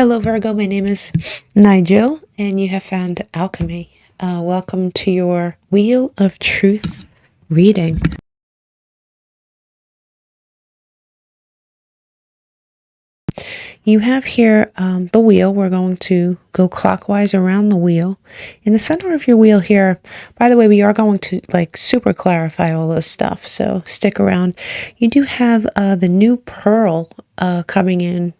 Hello Virgo, my name is Nigel and you have found Alchemy. Welcome to your Wheel of Truth reading. You have here the wheel. We're going to go clockwise around the wheel. In the center of your wheel here, by the way, we are going to super clarify all this stuff, so stick around. You do have the new pearl coming in,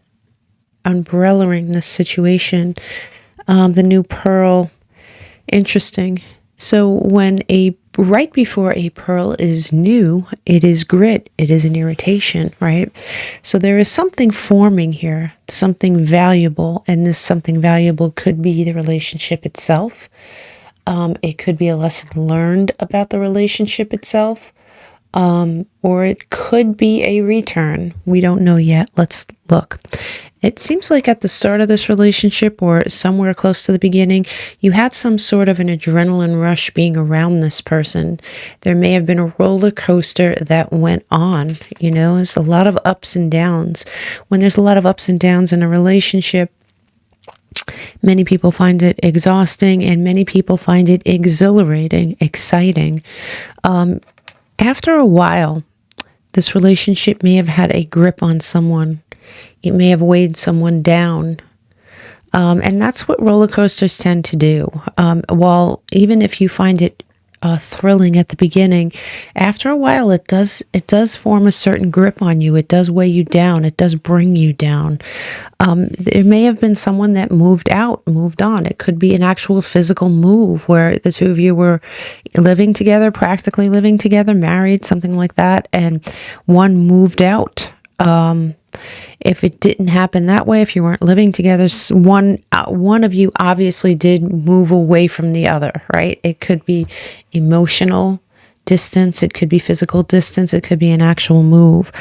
umbrellaing this situation. The new pearl, interesting. So when right before a pearl is new, it is grit, it is an irritation, right? So there is something forming here, something valuable, and this something valuable could be the relationship itself. It could be a lesson learned about the relationship itself. Or it could be a return. We don't know yet. Let's look. It seems like at the start of this relationship or somewhere close to the beginning, you had some sort of an adrenaline rush being around this person. There may have been a roller coaster that went on. You know, there's a lot of ups and downs. When there's a lot of ups and downs in a relationship, many people find it exhausting and many people find it exhilarating, exciting. After a while, this relationship may have had a grip on someone. It may have weighed someone down. And that's what roller coasters tend to do. While even if you find it thrilling at the beginning, after a while it does form a certain grip on you. It does weigh you down. It does bring you down. There may have been someone that moved on. It could be an actual physical move where the two of you were living together, practically living together, married, something like that, and one moved out. If it didn't happen that way, if you weren't living together, one of you obviously did move away from the other, right? It could be emotional distance, it could be physical distance, it could be an actual move.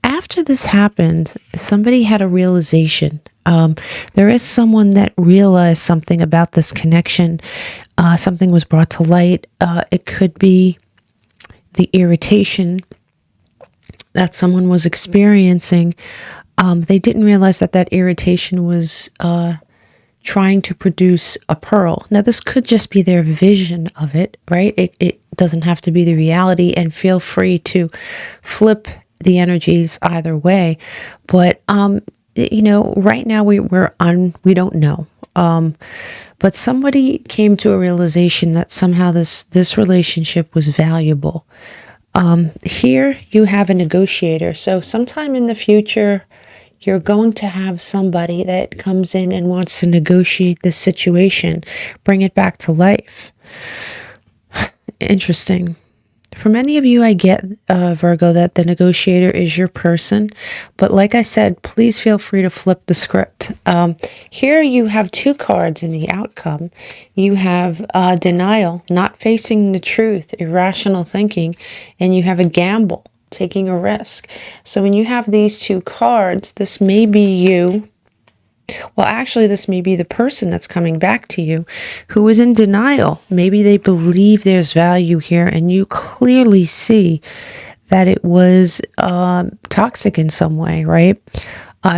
After this happened, somebody had a realization. There is someone that realized something about this connection. Something was brought to light. It could be the irritation that someone was experiencing. They didn't realize that irritation was trying to produce a pearl. Now, this could just be their vision of it, right? It doesn't have to be the reality, and feel free to flip the energies either way. But, right now we don't know. But somebody came to a realization that somehow this relationship was valuable. Here you have a negotiator. So sometime in the future, you're going to have somebody that comes in and wants to negotiate this situation, bring it back to life. Interesting. For many of you, I get, Virgo, that the negotiator is your person. But like I said, please feel free to flip the script. Here you have two cards in the outcome. You have denial, not facing the truth, irrational thinking, and you have a gamble, taking a risk. So when you have these two cards, this may be you. Well, actually, this may be the person that's coming back to you who is in denial. Maybe they believe there's value here, and you clearly see that it was toxic in some way, right?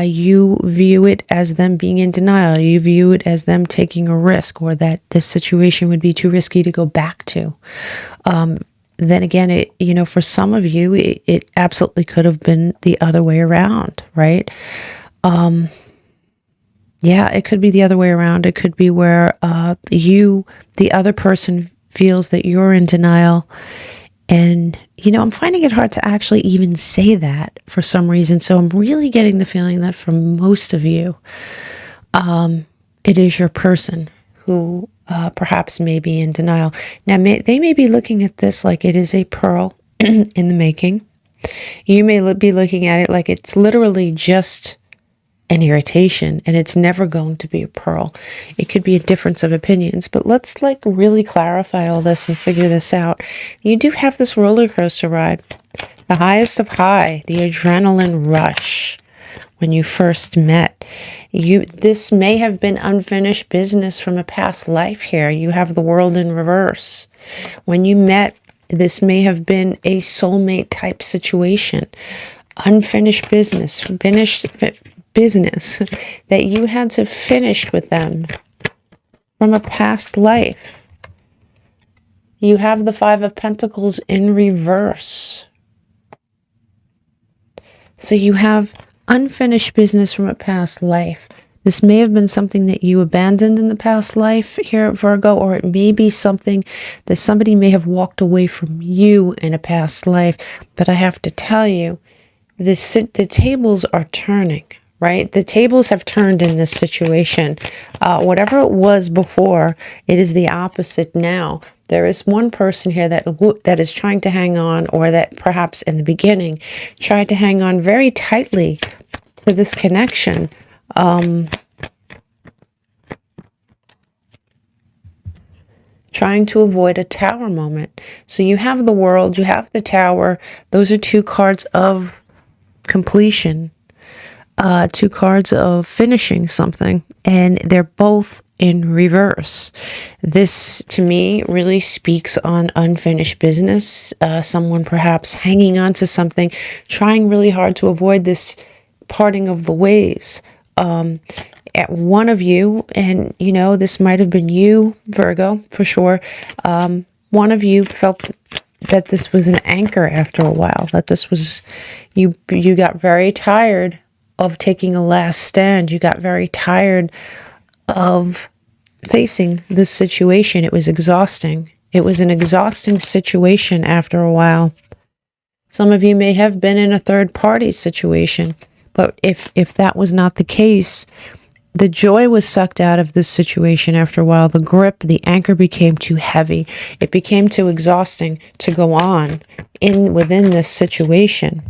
You view it as them being in denial. You view it as them taking a risk, or that this situation would be too risky to go back to. Then again, for some of you, it absolutely could have been the other way around, right? Yeah, it could be the other way around. It could be where the other person feels that you're in denial. And, I'm finding it hard to actually even say that for some reason. So I'm really getting the feeling that for most of you, it is your person who perhaps may be in denial. Now, they may be looking at this like it is a pearl in the making. You may be looking at it like it's literally just an irritation, and it's never going to be a pearl. It could be a difference of opinions, but let's really clarify all this and figure this out. You do have this roller coaster ride, the highest of high, the adrenaline rush when you first met. This may have been unfinished business from a past life here. You have the world in reverse. When you met, this may have been a soulmate type situation. Unfinished business, business that you had to finish with them from a past life. You have the Five of Pentacles in reverse. So you have unfinished business from a past life. This may have been something that you abandoned in the past life here, Virgo, or it may be something that somebody may have walked away from you in a past life. But I have to tell you, the tables are turning, right? The tables have turned in this situation. Whatever it was before, it is the opposite now. There is one person here that is trying to hang on, or that perhaps in the beginning tried to hang on very tightly to this connection. Trying to avoid a tower moment. So you have the World, you have the Tower. Those are two cards of completion, two cards of finishing something, and they're both in reverse. This, to me, really speaks on unfinished business. Someone perhaps hanging on to something, trying really hard to avoid this parting of the ways. At one of you, and you know, this might have been you, Virgo, for sure. One of you felt that this was an anchor after a while, that this was, you got very tired of taking a last stand. You got very tired of facing this situation. It was exhausting. It was an exhausting situation after a while. Some of you may have been in a third party situation, but if that was not the case, the joy was sucked out of this situation after a while. The grip, the anchor became too heavy. It became too exhausting to go on within this situation.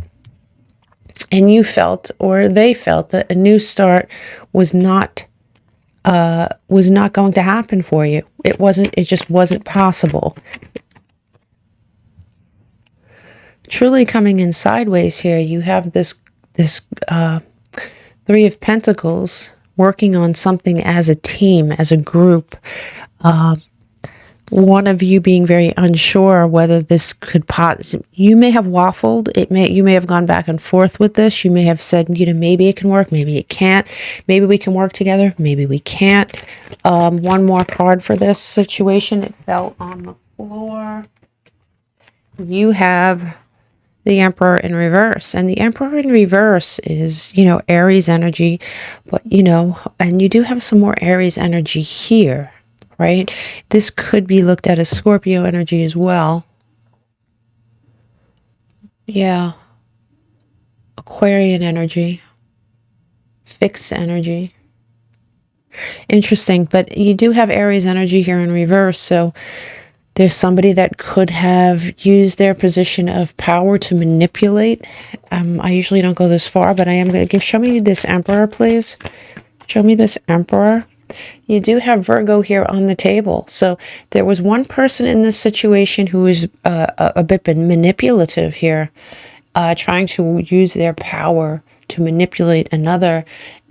And you felt, or they felt, that a new start was not going to happen for you. It just wasn't possible. Truly coming in sideways here, you have this Three of Pentacles, working on something as a team, as a group. One of you being very unsure whether this could you may have waffled. You may have gone back and forth with this. You may have said, you know, maybe it can work, maybe it can't. Maybe we can work together, maybe we can't. One more card for this situation. It fell on the floor. You have the Emperor in reverse, and the Emperor in reverse is, you know, Aries energy, but, you know, and you do have some more Aries energy here, right? This could be looked at as Scorpio energy as well. Yeah. Aquarian energy. Fixed energy. Interesting, but you do have Aries energy here in reverse, so there's somebody that could have used their position of power to manipulate. I usually don't go this far, but I am going to show me this Emperor, please. Show me this Emperor. You do have Virgo here on the table. So there was one person in this situation who was a bit manipulative here, trying to use their power to manipulate another.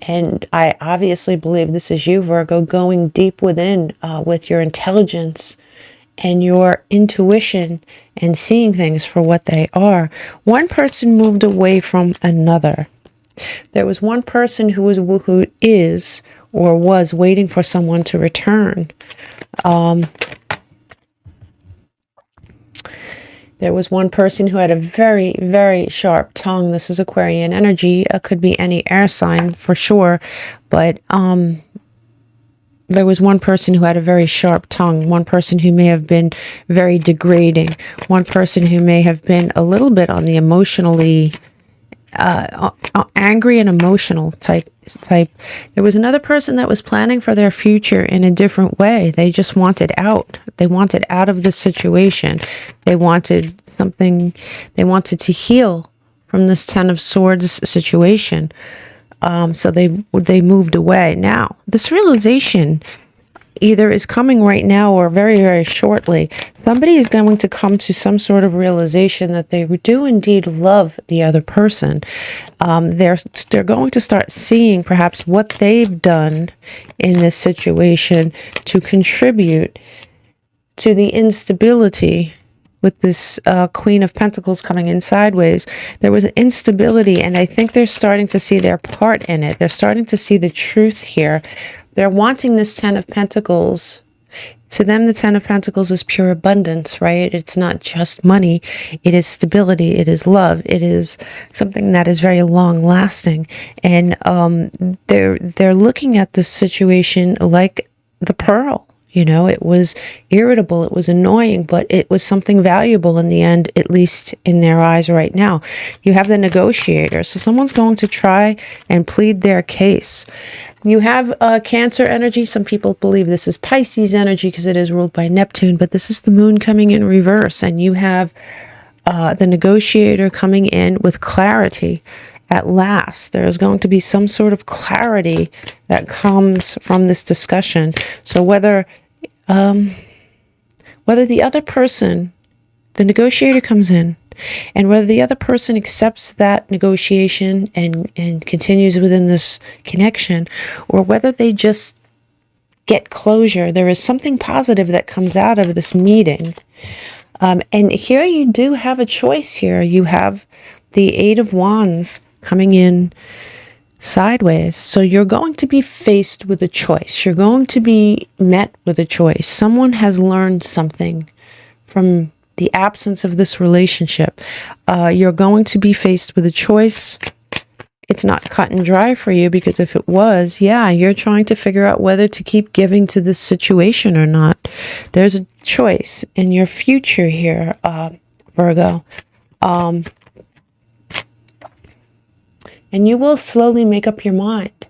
And I obviously believe this is you, Virgo, going deep within with your intelligence and your intuition and seeing things for what they are. One person moved away from another. There was one person who is or was waiting for someone to return. There was one person who had a very, very sharp tongue. This is Aquarian energy. It could be any air sign for sure, but there was one person who had a very sharp tongue, one person who may have been very degrading, one person who may have been a little bit on the emotionally angry and emotional type. There was another person that was planning for their future in a different way. They just wanted out. They wanted out of the situation. They wanted something. They wanted to heal from this Ten of Swords situation. So they moved away. Now, this realization either is coming right now or very, very shortly. Somebody is going to come to some sort of realization that they do indeed love the other person. They're going to start seeing perhaps what they've done in this situation to contribute to the instability with this Queen of Pentacles coming in sideways, there was instability, and I think they're starting to see their part in it. They're starting to see the truth here. They're wanting this Ten of Pentacles. To them, the Ten of Pentacles is pure abundance, right? It's not just money. It is stability. It is love. It is something that is very long lasting. And they're looking at this situation like the pearl. You know, it was irritable, it was annoying, but it was something valuable in the end, at least in their eyes right now. You have the negotiator. So someone's going to try and plead their case. You have Cancer energy. Some people believe this is Pisces energy because it is ruled by Neptune, but this is the moon coming in reverse. And you have the negotiator coming in with clarity. At last, there is going to be some sort of clarity that comes from this discussion. So whether the other person, the negotiator comes in, and whether the other person accepts that negotiation and continues within this connection, or whether they just get closure, there is something positive that comes out of this meeting. And here you do have a choice here. You have the Eight of Wands coming in sideways. So you're going to be faced with a choice. You're going to be met with a choice. Someone has learned something from the absence of this relationship. You're going to be faced with a choice. It's not cut and dry for you, because if it was, yeah, you're trying to figure out whether to keep giving to this situation or not. There's a choice in your future here, Virgo. And you will slowly make up your mind.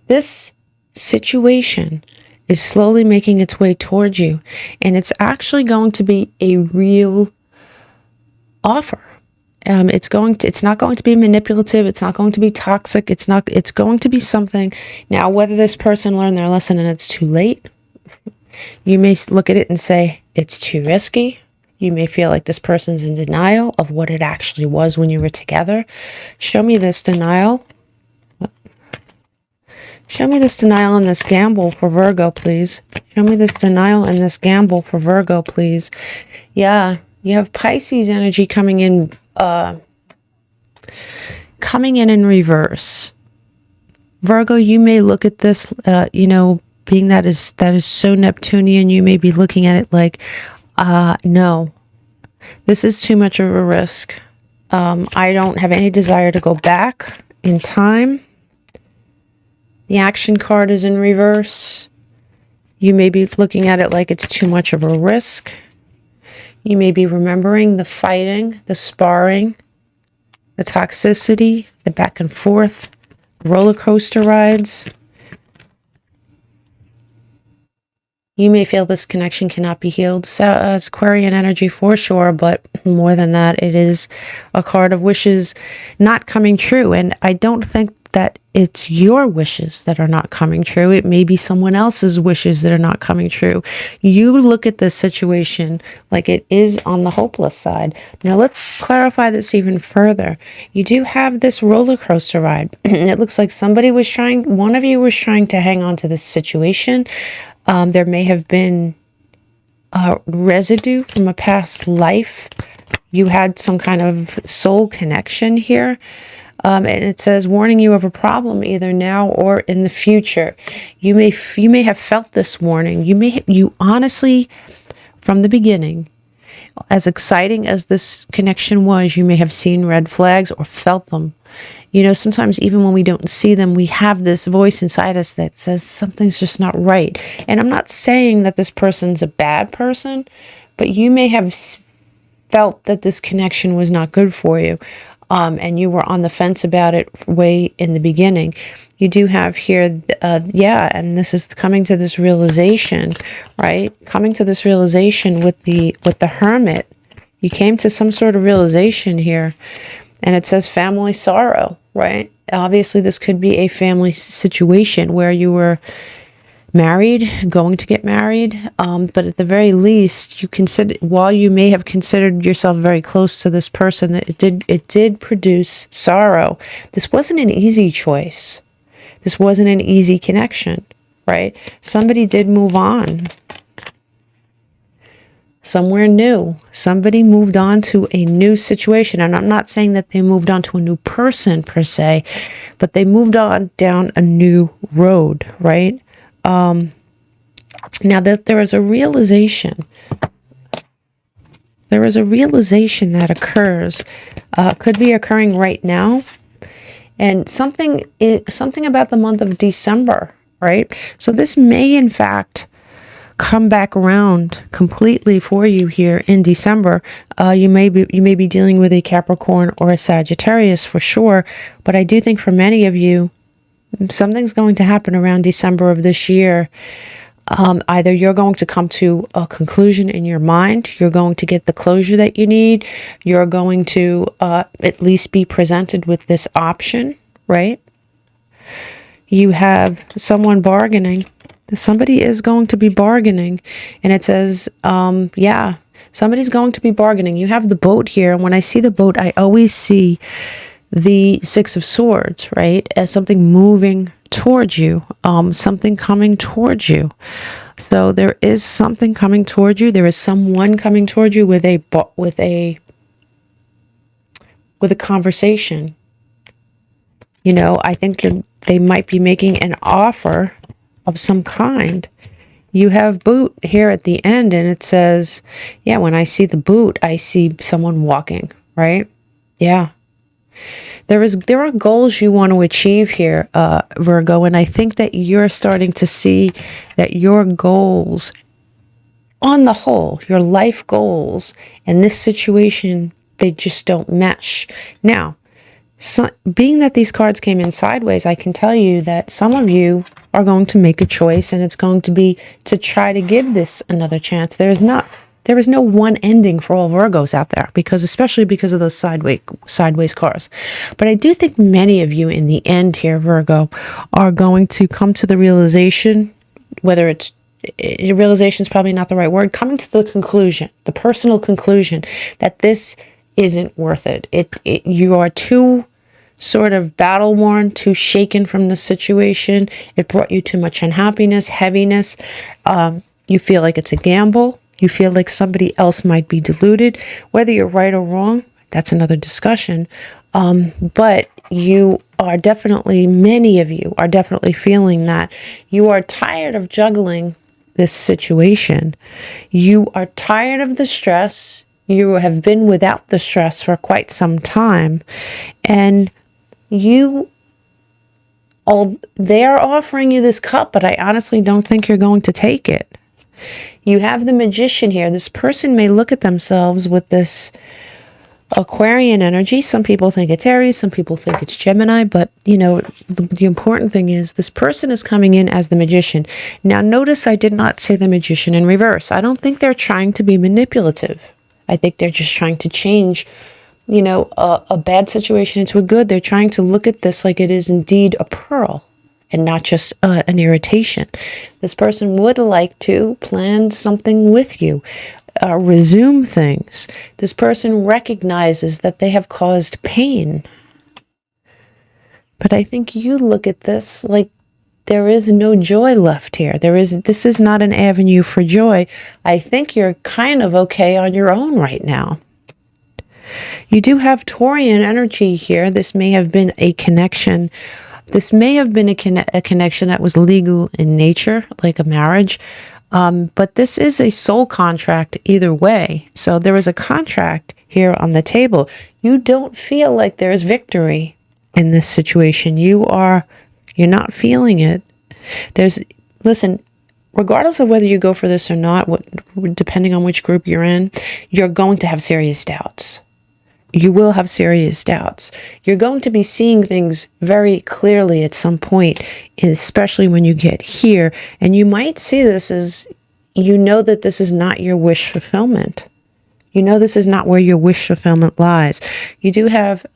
This situation is slowly making its way towards you. And it's actually going to be a real offer. It's not going to be manipulative. It's not going to be toxic. It's going to be something. Now, whether this person learned their lesson and it's too late, you may look at it and say, it's too risky. You may feel like this person's in denial of what it actually was when you were together. Show me this denial. Show me this denial and this gamble for Virgo, please. Show me this denial and this gamble for Virgo, please. Yeah, you have Pisces energy coming in in reverse. Virgo, you may look at this, being that is so Neptunian, you may be looking at it like, no, this is too much of a risk. I don't have any desire to go back in time. The action card is in reverse. You may be looking at it like it's too much of a risk. You may be remembering the fighting, the sparring, the toxicity, the back and forth, roller coaster rides. You may feel this connection cannot be healed. So, it's Aquarian energy for sure, but more than that, it is a card of wishes not coming true. And I don't think that it's your wishes that are not coming true. It may be someone else's wishes that are not coming true. You look at this situation like it is on the hopeless side. Now let's clarify this even further. You do have this roller coaster ride. It looks like one of you was trying to hang on to this situation. There may have been residue from a past life. You had some kind of soul connection here. And it says, warning you of a problem either now or in the future. You may have felt this warning. You honestly, from the beginning, as exciting as this connection was, you may have seen red flags or felt them. Sometimes even when we don't see them, we have this voice inside us that says something's just not right. And I'm not saying that this person's a bad person, but you may have felt that this connection was not good for you. And you were on the fence about it way in the beginning. You do have here, and this is coming to this realization, right? Coming to this realization with the Hermit. You came to some sort of realization here, and it says family sorrow, right? Obviously, this could be a family situation where you were married, going to get married, but at the very least, while you may have considered yourself very close to this person, that it did produce sorrow. This wasn't an easy choice. This wasn't an easy connection, right? Somebody did move on. somewhere new. Somebody moved on to a new situation. And I'm not saying that they moved on to a new person per se, but they moved on down a new road, right? Now that there is a realization, that occurs, could be occurring right now. And something about the month of December, right? So this may in fact come back around completely for you here in December. You may be dealing with a Capricorn or a Sagittarius for sure, but I do think for many of you, something's going to happen around December of this year. Either you're going to come to a conclusion in your mind, you're going to get the closure that you need, you're going to at least be presented with this option, right? You have someone bargaining. Somebody is going to be bargaining, and it says, yeah, somebody's going to be bargaining. You have the boat here, and when I see the boat, I always see the Six of Swords, right, as something moving towards you, something coming towards you. So there is something coming towards you. There is someone coming towards you with a conversation. You know, I think they might be making an offer of some kind. You have boot here at the end, and it says, yeah, when I see the boot, I see someone walking, right? Yeah. There are goals you want to achieve here, Virgo, and I think that you're starting to see that your goals, on the whole, your life goals, and this situation, they just don't mesh. Now, being that these cards came in sideways, I can tell you that some of you are going to make a choice, and it's going to be to try to give this another chance. There is no one ending for all Virgos out there, especially because of those sideways cards. But I do think many of you in the end here, Virgo, are going to come to the realization, whether it's realization is probably not the right word, coming to the conclusion, the personal conclusion that this isn't worth it. You are too sort of battle worn, too shaken from the situation. It brought you too much unhappiness, heaviness. You feel like it's a gamble. You feel like somebody else might be deluded. Whether you're right or wrong, that's another discussion. But you are definitely, many of you are definitely feeling that you are tired of juggling this situation. You are tired of the stress. You have been without the stress for quite some time. And they're offering you this cup, but I honestly don't think you're going to take it. You have the Magician here. This person may look at themselves with this Aquarian energy. Some people think it's Aries, some people think it's Gemini, but you know, the important thing is this person is coming in as the Magician. Now notice I did not say the Magician in reverse. I don't think they're trying to be manipulative. I think they're just trying to change, you know, a bad situation into a good. They're trying to look at this like it is indeed a pearl and not just an irritation. This person would like to plan something with you, resume things. This person recognizes that they have caused pain. But I think you look at this like there is no joy left here. This is not an avenue for joy. I think you're kind of okay on your own right now. You do have Taurian energy here. This may have been a connection. This may have been a connection that was legal in nature, like a marriage. But this is a soul contract either way. So there is a contract here on the table. You don't feel like there's victory in this situation. You're not feeling it. Listen, regardless of whether you go for this or not, depending on which group you're in, you're going to have serious doubts. You will have serious doubts. You're going to be seeing things very clearly at some point, especially when you get here. And you might see this as, you know that this is not your wish fulfillment. You know this is not where your wish fulfillment lies. You do have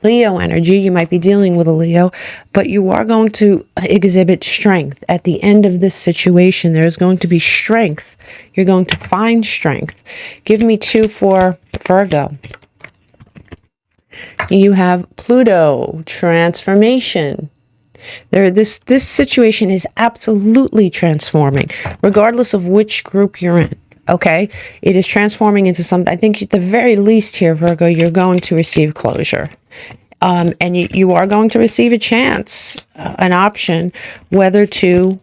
Leo energy. You might be dealing with a Leo, but you are going to exhibit strength. At the end of this situation, there's going to be strength. You're going to find strength. Give me 2 for Virgo. You have Pluto, transformation. This situation is absolutely transforming, regardless of which group you're in. Okay, it is transforming into something. I think at the very least here, Virgo, you're going to receive closure. And you are going to receive a chance, an option, whether to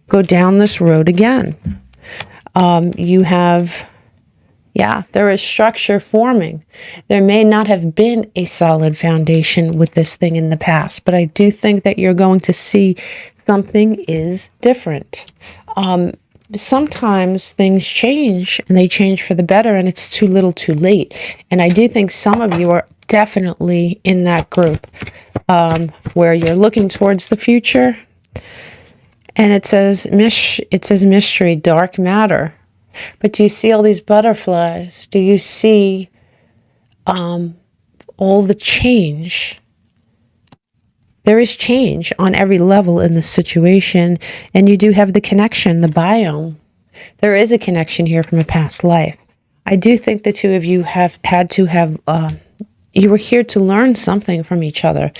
go down this road again. You have, yeah, there is structure forming. There may not have been a solid foundation with this thing in the past, but I do think that you're going to see something is different. Sometimes things change, and they change for the better, and it's too little too late. And I do think some of you are definitely in that group where you're looking towards the future, and it says mystery, dark matter. But do you see all these butterflies? Do you see all the change? There is change on every level in this situation, and you do have the connection, the biome. There is a connection here from a past life. I do think the two of you have had to have, you were here to learn something from each other.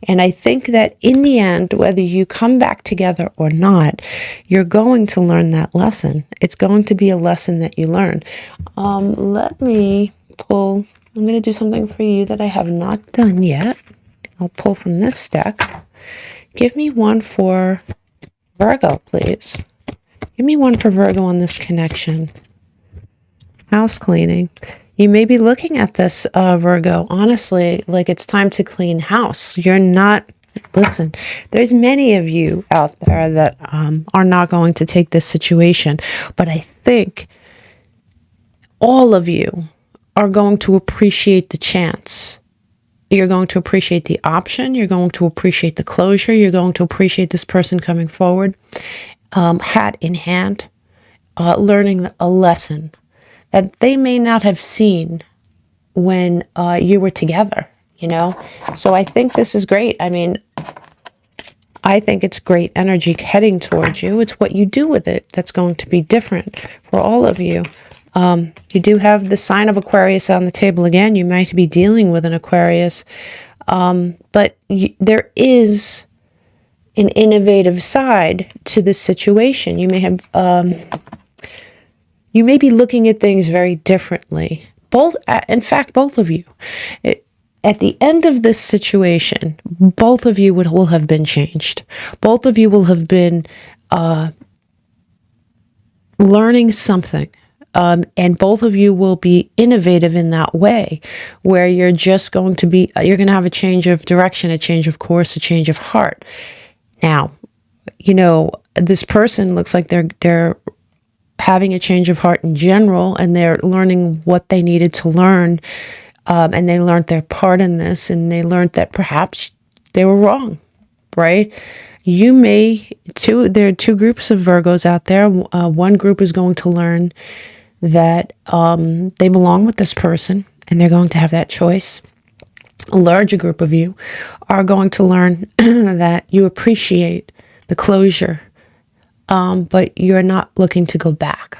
And I think that in the end, whether you come back together or not, you're going to learn that lesson. It's going to be a lesson that you learn. Let me pull, I'm going to do something for you that I have not done yet. I'll pull from this deck. Give me one for Virgo, please. Give me one for Virgo on this connection. House cleaning. You may be looking at this, Virgo, honestly, like it's time to clean house. You're not, listen, there's many of you out there that are not going to take this situation, but I think all of you are going to appreciate the chance. You're going to appreciate the option. You're going to appreciate the closure. You're going to appreciate this person coming forward, hat in hand, learning a lesson that they may not have seen when you were together, you know? So I think this is great. I mean, I think it's great energy heading towards you. It's what you do with it that's going to be different for all of you. You do have the sign of Aquarius on the table again. You might be dealing with an Aquarius, but there is an innovative side to this situation. You may have, you may be looking at things very differently. In fact, both of you. At the end of this situation, both of you will have been changed. Both of you will have been learning something. And both of you will be innovative in that way, where you're just going to be, you're going to have a change of direction, a change of course, a change of heart. Now, you know, this person looks like they're having a change of heart in general, and they're learning what they needed to learn, and they learned their part in this, and they learned that perhaps they were wrong, right? You may, there are two groups of Virgos out there. One group is going to learn that they belong with this person, and they're going to have that choice. A larger group of you are going to learn that you appreciate the closure, but you're not looking to go back.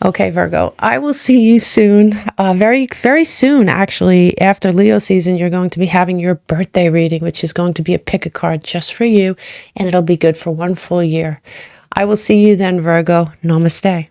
Okay, Virgo, I will see you soon. Very, very soon, actually, after Leo season, you're going to be having your birthday reading, which is going to be a pick a card just for you, and it'll be good for 1 full year. I will see you then, Virgo. Namaste.